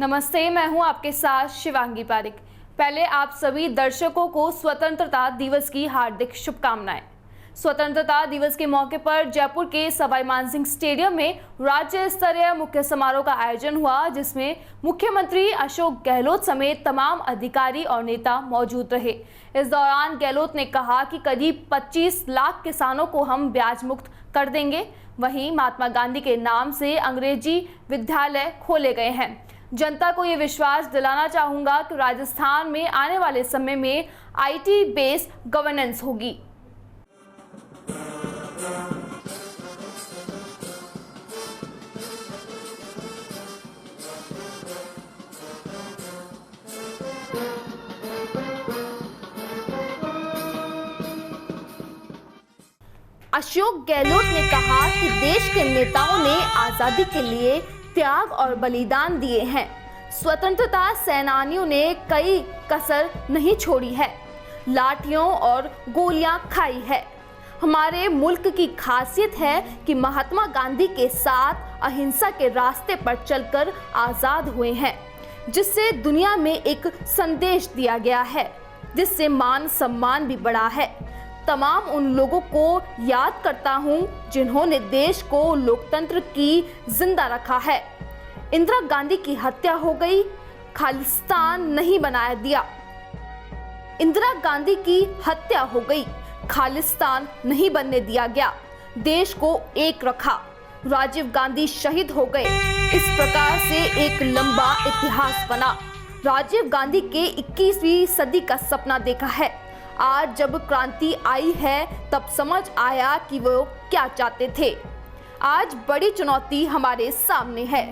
नमस्ते, मैं हूं आपके साथ शिवांगी पारिक। पहले आप सभी दर्शकों को स्वतंत्रता दिवस की हार्दिक शुभकामनाएं। स्वतंत्रता दिवस के मौके पर जयपुर के सवाई मानसिंह स्टेडियम में राज्य स्तरीय मुख्य समारोह का आयोजन हुआ, जिसमें मुख्यमंत्री अशोक गहलोत समेत तमाम अधिकारी और नेता मौजूद रहे। इस दौरान गहलोत ने कहा कि करीब 25 लाख किसानों को हम ब्याज मुक्त कर देंगे। वहीं महात्मा गांधी के नाम से अंग्रेजी विद्यालय खोले गए हैं। जनता को ये विश्वास दिलाना चाहूंगा कि राजस्थान में आने वाले समय में आईटी बेस्ड गवर्नेंस होगी। अशोक गहलोत ने कहा कि देश के नेताओं ने आजादी के लिए त्याग और बलिदान दिए हैं। स्वतंत्रता सेनानियों ने कई कसर नहीं छोड़ी है, लाठियों और गोलियां खाई है। हमारे मुल्क की खासियत है कि महात्मा गांधी के साथ अहिंसा के रास्ते पर चलकर आजाद हुए हैं, जिससे दुनिया में एक संदेश दिया गया है, जिससे मान सम्मान भी बढ़ा है। तमाम उन लोगों को याद करता हूं जिन्होंने देश को लोकतंत्र की जिंदा रखा है। इंदिरा गांधी की हत्या हो गई, खालिस्तान नहीं बनाया दिया। इंदिरा गांधी की हत्या हो गई, खालिस्तान नहीं बनने दिया गया, देश को एक रखा। राजीव गांधी शहीद हो गए। इस प्रकार से एक लंबा इतिहास बना। राजीव गांधी के 21वीं सदी का सपना देखा है। आज जब क्रांति आई है तब समझ आया कि वो क्या चाहते थे। आज बड़ी चुनौती हमारे सामने है,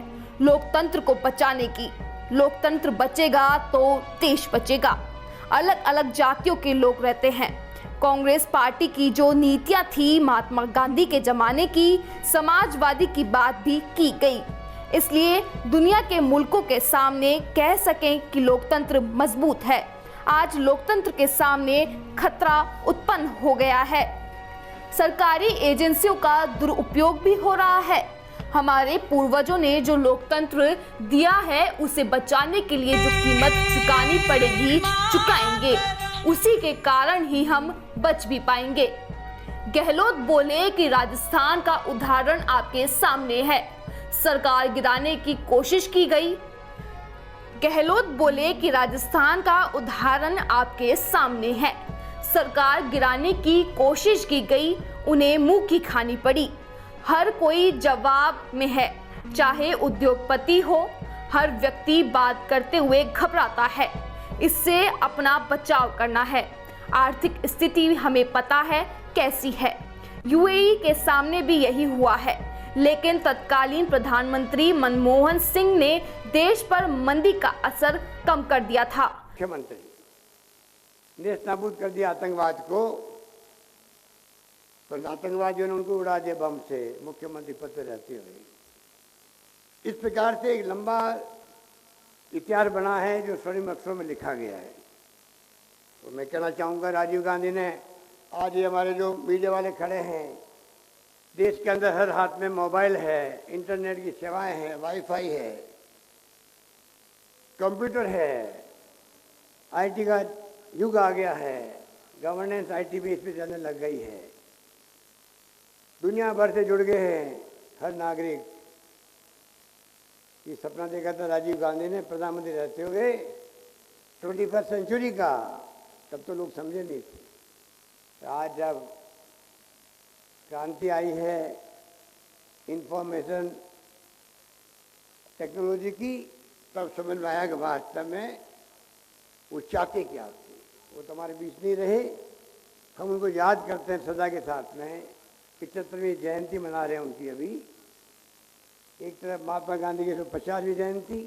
लोकतंत्र को बचाने की। लोकतंत्र बचेगा तो देश बचेगा। अलग अलग जातियों के लोग रहते हैं। कांग्रेस पार्टी की जो नीतियां थी महात्मा गांधी के जमाने की, समाजवादी की बात भी की गई, इसलिए दुनिया के मुल्कों के सामने कह सकें कि लोकतंत्र मजबूत है। आज लोकतंत्र के सामने खतरा उत्पन्न हो गया है। सरकारी एजेंसियों का दुरुपयोग भी हो रहा है। हमारे पूर्वजों ने जो लोकतंत्र दिया है उसे बचाने के लिए जो कीमत चुकानी पड़ेगी चुकाएंगे। उसी के कारण ही हम बच भी पाएंगे। गहलोत बोले कि राजस्थान का उदाहरण आपके सामने है, सरकार गिराने की कोशिश की गई। गहलोत बोले कि राजस्थान का उदाहरण आपके सामने है, सरकार गिराने की कोशिश की गई, उन्हें मुंह की खानी पड़ी। हर कोई जवाब में है, चाहे उद्योगपति हो। हर व्यक्ति बात करते हुए घबराता है, इससे अपना बचाव करना है। आर्थिक स्थिति हमें पता है कैसी है। यूएई के सामने भी यही हुआ है, लेकिन तत्कालीन प्रधानमंत्री मनमोहन सिंह ने देश पर मंदी का असर कम कर दिया था। मुख्यमंत्री नेस्त नाबूद कर दिया आतंकवाद को, तो आतंकवादियों ने उनको उड़ा दिया बम से, मुख्यमंत्री पद पर रहते हुए। इस प्रकार से एक लंबा इतिहास बना है जो स्वर्णिम अक्षरों में लिखा गया है। तो मैं कहना चाहूँगा, राजीव गांधी ने, आज ये हमारे जो मीडिया वाले खड़े हैं, देश के अंदर हर हाथ में मोबाइल है, इंटरनेट की सेवाएं हैं, वाईफाई है, कंप्यूटर है, आईटी का युग आ गया है, गवर्नेंस आईटी भी इस पर चलने लग गई है। दुनिया भर से जुड़ गए हैं हर नागरिक। ये सपना देखा था राजीव गांधी ने प्रधानमंत्री रहते हुए 21वीं सेंचुरी का, तब तो लोग समझे नहीं थे। तो आज जब क्रांति आई है इंफॉर्मेशन टेक्नोलॉजी की, तब समझ में आया कि वास्तव में वो चाहते क्या थे। वो तो हमारे बीच नहीं रहे, हम उनको याद करते हैं सदा के साथ में। 75वीं जयंती मना रहे हैं उनकी अभी। एक तरफ महात्मा गांधी की 150वीं जयंती,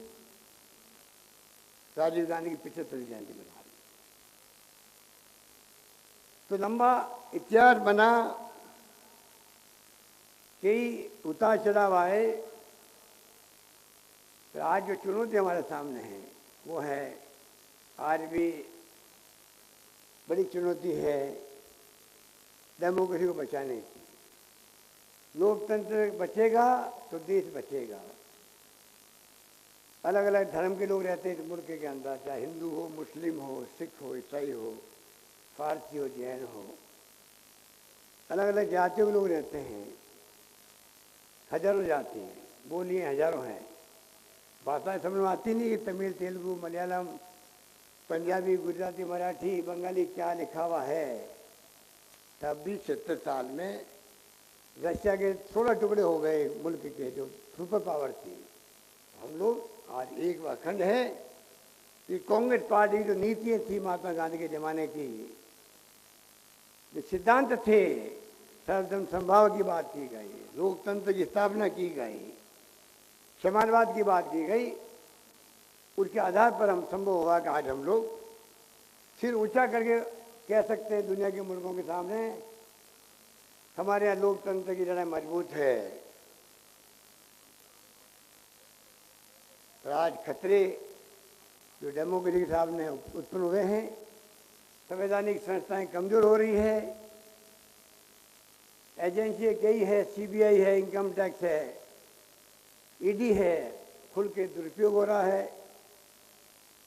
राजीव गांधी की 75वीं जयंती मना रहे। तो लंबा इतिहास बना, कई उतार चढ़ाव आए। तो आज जो चुनौती हमारे सामने है वो है, आज भी बड़ी चुनौती है डेमोक्रेसी को बचाने की। लोकतंत्र बचेगा तो देश बचेगा। अलग अलग धर्म के लोग रहते हैं इस मुल्क के अंदर, चाहे हिंदू हो, मुस्लिम हो, सिख हो, ईसाई हो, फारसी हो, जैन हो, अलग अलग जातियों के लोग रहते हैं। हजारों जाति हैं, बोलियाँ हजारों हैं, भाषाएं समझ में आती नहीं कि तमिल, तेलुगु, मलयालम, पंजाबी, गुजराती, मराठी, बंगाली क्या लिखा हुआ है। तब भी 70 साल में रशिया के 16 टुकड़े हो गए मुल्क के जो सुपर पावर थी। हम लोग आज एक अखंड है कि कांग्रेस पार्टी जो नीतियाँ थी महात्मा गांधी के ज़माने की, जो सिद्धांत थे, सर्वधर्म समभाव की बात की गई, लोकतंत्र की स्थापना की गई, समाजवाद की बात की गई, उसके आधार पर हम संभव हुआ कि आज हम लोग सिर ऊंचा करके कह सकते हैं दुनिया के मुल्कों के सामने हमारे यहाँ लोकतंत्र की लड़ाई मजबूत है। और आज खतरे जो डेमोक्रेसी के सामने उत्पन्न हुए हैं, संवैधानिक संस्थाएं कमजोर हो रही है, एजेंसी कई है, सीबीआई है, इनकम टैक्स है, ईडी है, खुल के दुरुपयोग हो रहा है,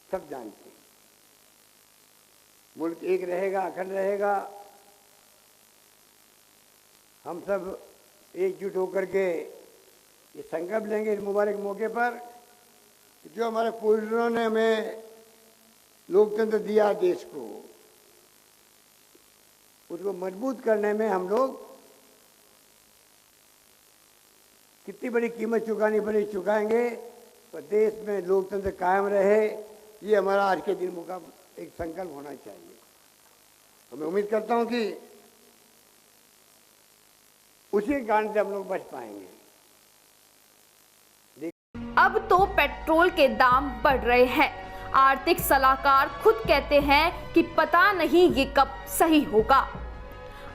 सब जानते हैं। मुल्क एक रहेगा, अखंड रहेगा। हम सब एकजुट होकर के ये संकल्प लेंगे इस मुबारक मौके पर, जो हमारे पूर्वजों ने हमें लोकतंत्र दिया देश को, उसको मजबूत करने में हम लोग कितनी बड़ी कीमत चुकानी पड़ी चुकाएंगे, तो देश में लोकतंत्र कायम रहे, ये हमारा आज के दिन का एक संकल्प होना चाहिए। तो मैं उम्मीद करता हूं कि उसी कारण से हम लोग बच पाएंगे। अब तो पेट्रोल के दाम बढ़ रहे हैं। आर्थिक सलाहकार खुद कहते हैं कि पता नहीं ये कब सही होगा।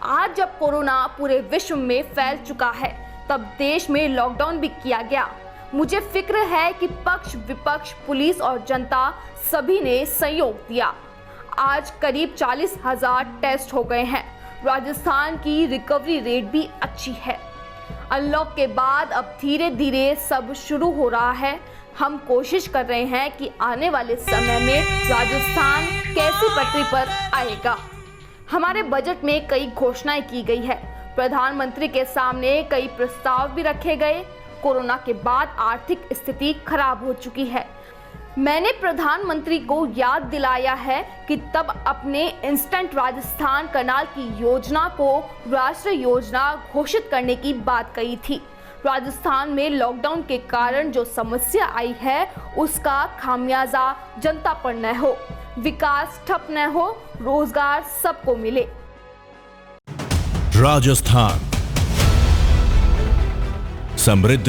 आज जब कोरोना पूरे विश्व में फैल चुका है, तब देश में लॉकडाउन भी किया गया। मुझे फिक्र है कि पक्ष विपक्ष, पुलिस और जनता सभी ने सहयोग दिया। आज करीब 40,000 टेस्ट हो गए हैं। राजस्थान की रिकवरी रेट भी अच्छी है। अनलॉक के बाद अब धीरे धीरे सब शुरू हो रहा है। हम कोशिश कर रहे हैं कि आने वाले समय में राजस्थान कैसी पटरी पर आएगा। हमारे बजट में कई घोषणाएं की गई है। प्रधानमंत्री के सामने कई प्रस्ताव भी रखे गए। कोरोना के बाद आर्थिक स्थिति खराब हो चुकी है। मैंने प्रधानमंत्री को याद दिलाया है कि तब अपने इंस्टेंट राजस्थान कनाल की योजना को राष्ट्रीय योजना घोषित करने की बात कही थी। राजस्थान में लॉकडाउन के कारण जो समस्या आई है, उसका खामियाजा जनता पर न हो, विकास ठप न हो, रोजगार सबको मिले। राजस्थान समृद्ध